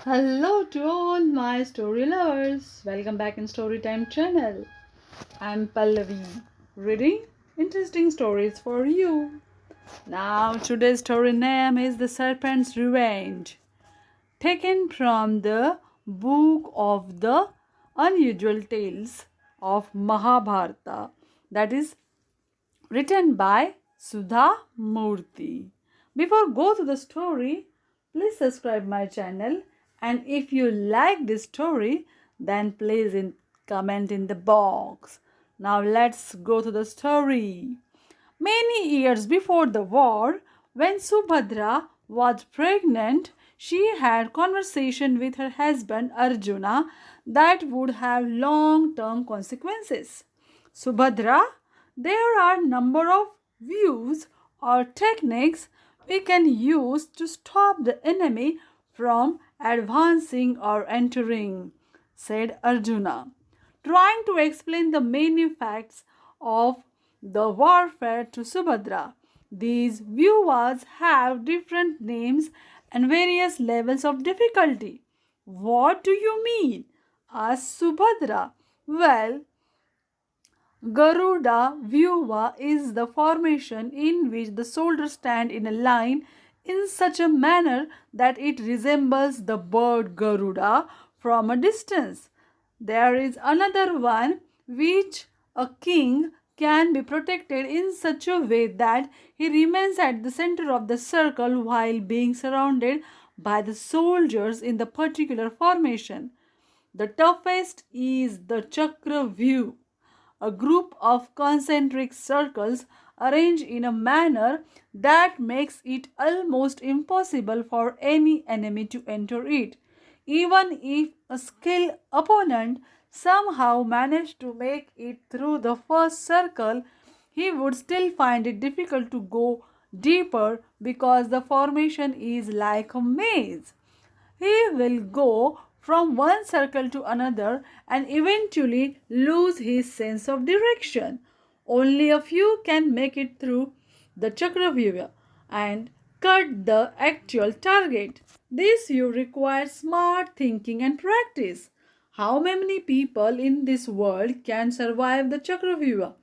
Hello to all my story lovers. Welcome back in Storytime channel. I'm Pallavi, reading interesting stories for you. Now today's story name is The Serpent's Revenge, taken from the book of the Unusual Tales of Mahabharata, that is written by Sudha Murty. Before go to the story, please subscribe my channel, and if you like this story, then please comment in the box. Now let's go to the story. Many years before the war, when Subhadra was pregnant, she had conversation with her husband Arjuna that would have long-term consequences. Subhadra, there are number of views or techniques we can use to stop the enemy from advancing or entering, said Arjuna, trying to explain the many facts of the warfare to Subhadra. These views have different names and various levels of difficulty. What do you mean? Asked Subhadra. Well, Garuda Vyuha is the formation in which the soldiers stand in a line in such a manner that it resembles the bird Garuda from a distance. There is another one which a king can be protected in such a way that he remains at the center of the circle while being surrounded by the soldiers in the particular formation. The toughest is the chakra view, a group of concentric circles arranged in a manner that makes it almost impossible for any enemy to enter it. Even if a skilled opponent somehow managed to make it through the first circle, he would still find it difficult to go deeper because the formation is like a maze. He will go from one circle to another and eventually lose his sense of direction. Only a few can make it through the Chakravyuha and cut the actual target. This you require smart thinking and practice. How many people in this world can survive the Chakravyuha?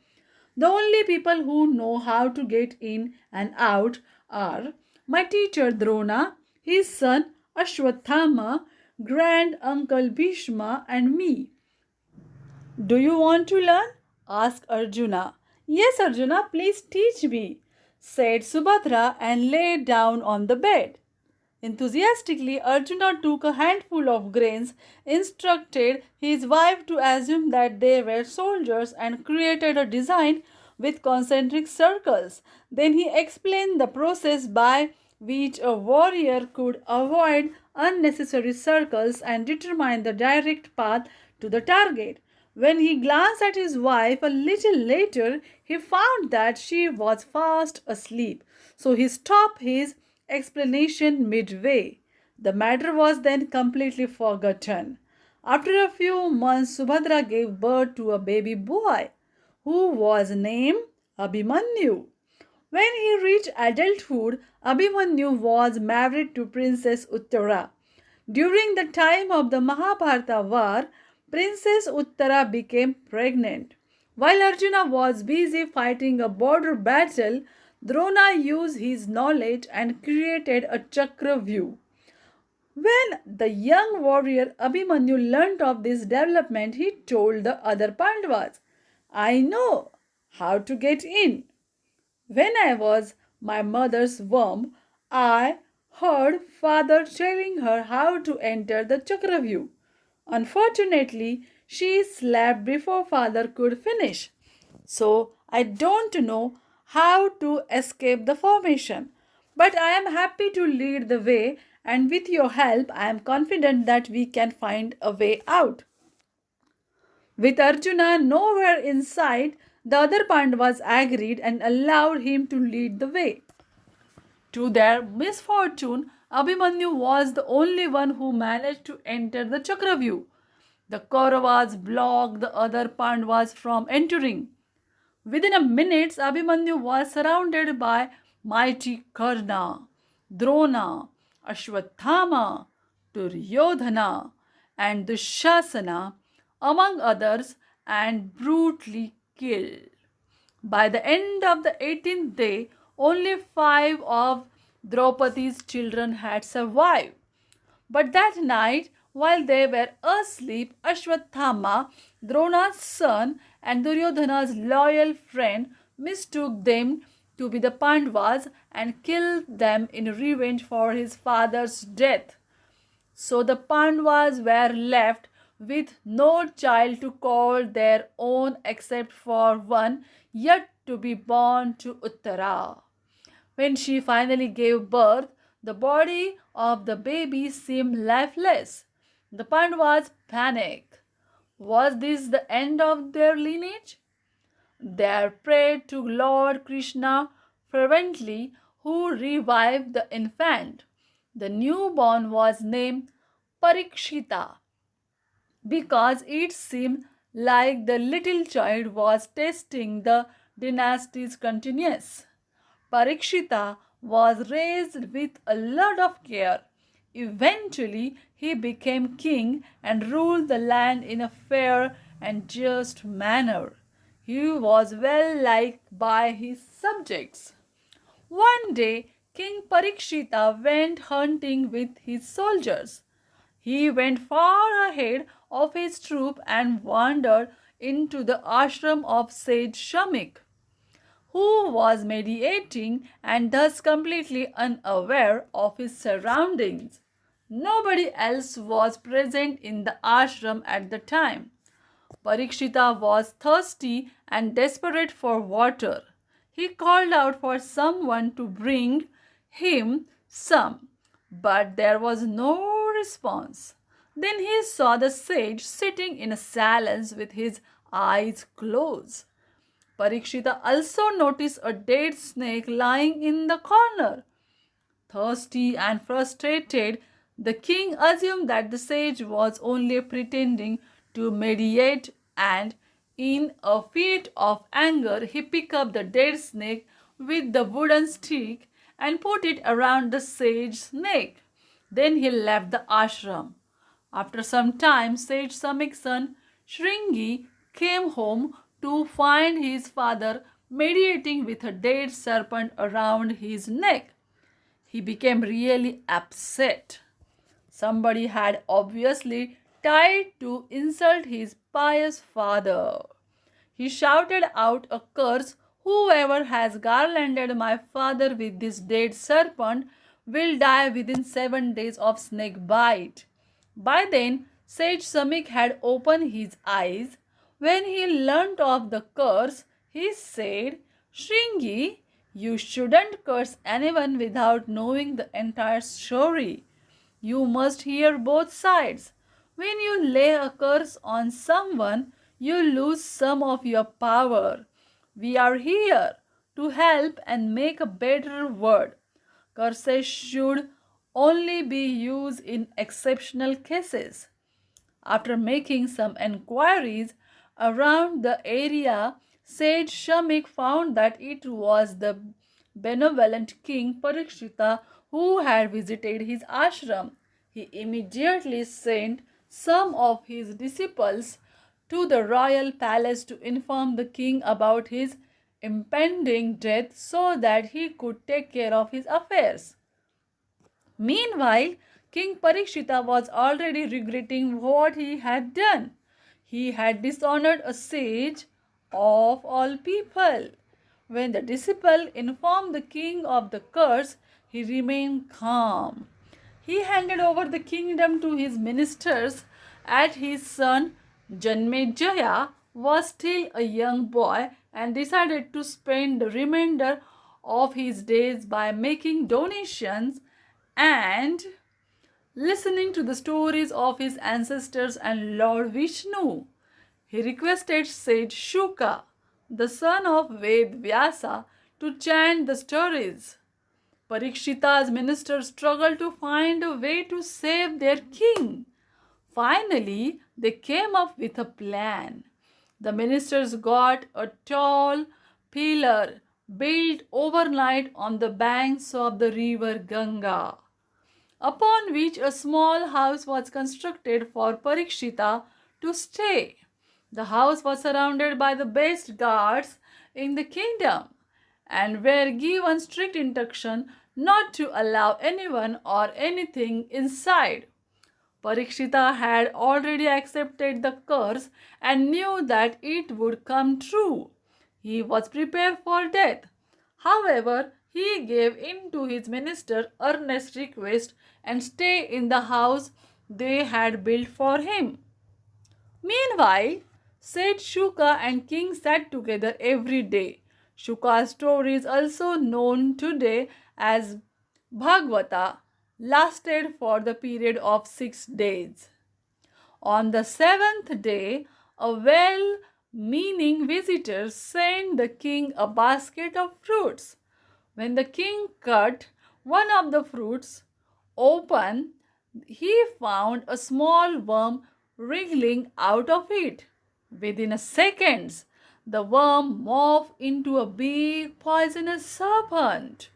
The only people who know how to get in and out are my teacher Drona, his son Ashwathama, grand uncle Bhishma, and me. Do you want to learn? Asked Arjuna. Yes, Arjuna, please teach me, said Subhadra and lay down on the bed. Enthusiastically, Arjuna took a handful of grains, instructed his wife to assume that they were soldiers, and created a design with concentric circles. Then he explained the process by which a warrior could avoid unnecessary circles and determine the direct path to the target. When he glanced at his wife a little later, he found that she was fast asleep. So he stopped his explanation midway. The matter was then completely forgotten. After a few months, Subhadra gave birth to a baby boy who was named Abhimanyu. When he reached adulthood, Abhimanyu was married to Princess Uttara. During the time of the Mahabharata war, Princess Uttara became pregnant. While Arjuna was busy fighting a border battle, Drona used his knowledge and created a chakra view. When the young warrior Abhimanyu learnt of this development, he told the other Pandavas, I know how to get in. When I was my mother's womb, I heard father telling her how to enter the Chakravyu. Unfortunately, she slept before father could finish. So I don't know how to escape the formation. But I am happy to lead the way, and with your help, I am confident that we can find a way out. With Arjuna nowhere in sight, the other Pandavas agreed and allowed him to lead the way. To their misfortune, Abhimanyu was the only one who managed to enter the Chakravyu. The Kauravas blocked the other Pandavas from entering. Within a minute, Abhimanyu was surrounded by mighty Karna, Drona, Ashwathama, Duryodhana, and Dushasana, among others, and brutally killed. By the end of the 18th day, only 5 of Draupadi's children had survived. But that night, while they were asleep, Ashwatthama, Drona's son and Duryodhana's loyal friend, mistook them to be the Pandavas and killed them in revenge for his father's death. So the Pandavas were left with no child to call their own except for one yet to be born to Uttara. When she finally gave birth, the body of the baby seemed lifeless. The Pandavas panicked. Was this the end of their lineage? They prayed to Lord Krishna fervently, who revived the infant. The newborn was named Parikshita because it seemed like the little child was testing the dynasty's continuance. Parikshita was raised with a lot of care. Eventually, he became king and ruled the land in a fair and just manner. He was well liked by his subjects. One day, King Parikshita went hunting with his soldiers. He went far ahead of his troop and wandered into the ashram of sage Shamik, who was meditating and thus completely unaware of his surroundings. Nobody else was present in the ashram at the time. Parikshita was thirsty and desperate for water. He called out for someone to bring him some, but there was no response. Then he saw the sage sitting in silence with his eyes closed. Parikshita also noticed a dead snake lying in the corner. Thirsty and frustrated, the king assumed that the sage was only pretending to meditate, and in a fit of anger, he picked up the dead snake with the wooden stick and put it around the sage's neck. Then he left the ashram. After some time, Sage Samik's son Shringi came home to find his father meditating with a dead serpent around his neck. He became really upset. Somebody had obviously tried to insult his pious father. He shouted out a curse: "Whoever has garlanded my father with this dead serpent will die within 7 days of snake bite." By then, Sage Samik had opened his eyes. When he learnt of the curse, he said, "Shringi, you shouldn't curse anyone without knowing the entire story. You must hear both sides. When you lay a curse on someone, you lose some of your power. We are here to help and make a better world. Curses should only be used in exceptional cases." After making some enquiries around the area, Sage Shamik found that it was the benevolent King Parikshita who had visited his ashram. He immediately sent some of his disciples to the royal palace to inform the king about his impending death so that he could take care of his affairs. Meanwhile, King Parikshita was already regretting what he had done. He had dishonored a sage of all people. When the disciple informed the king of the curse, he remained calm. He handed over the kingdom to his ministers, as his son Janmejaya was still a young boy, and decided to spend the remainder of his days by making donations and listening to the stories of his ancestors and Lord Vishnu. He requested sage Shuka, the son of Ved Vyasa, to chant the stories. Parikshita's ministers struggled to find a way to save their king. Finally, they came up with a plan. The ministers got a tall pillar built overnight on the banks of the river Ganga. upon which a small house was constructed for Parikshita to stay. The house was surrounded by the best guards in the kingdom and were given strict instruction not to allow anyone or anything inside. Parikshita had already accepted the curse and knew that it would come true. He was prepared for death. However, he gave in to his minister's earnest request and stayed in the house they had built for him. Meanwhile, said Shuka and king sat together every day. Shuka's story is also known today as Bhagavata, lasted for the period of 6 days. On the seventh day, a well meaning visitor sent the king a basket of fruits. When the king cut one of the fruits open, he found a small worm wriggling out of it. Within a second, the worm morphed into a big poisonous serpent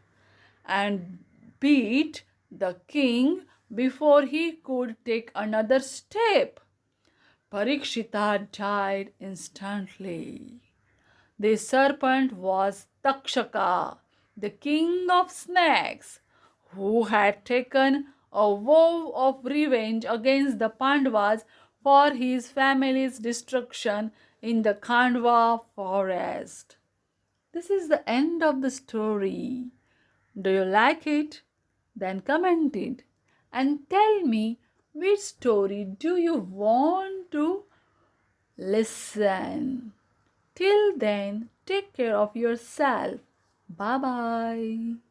and beat the king before he could take another step. Parikshita died instantly. The serpent was Takshaka, the king of snakes, who had taken a vow of revenge against the Pandavas for his family's destruction in the Khandwa forest. This is the end of the story. Do you like it? Then comment it and tell me which story do you want to listen. Till then, take care of yourself. Bye bye.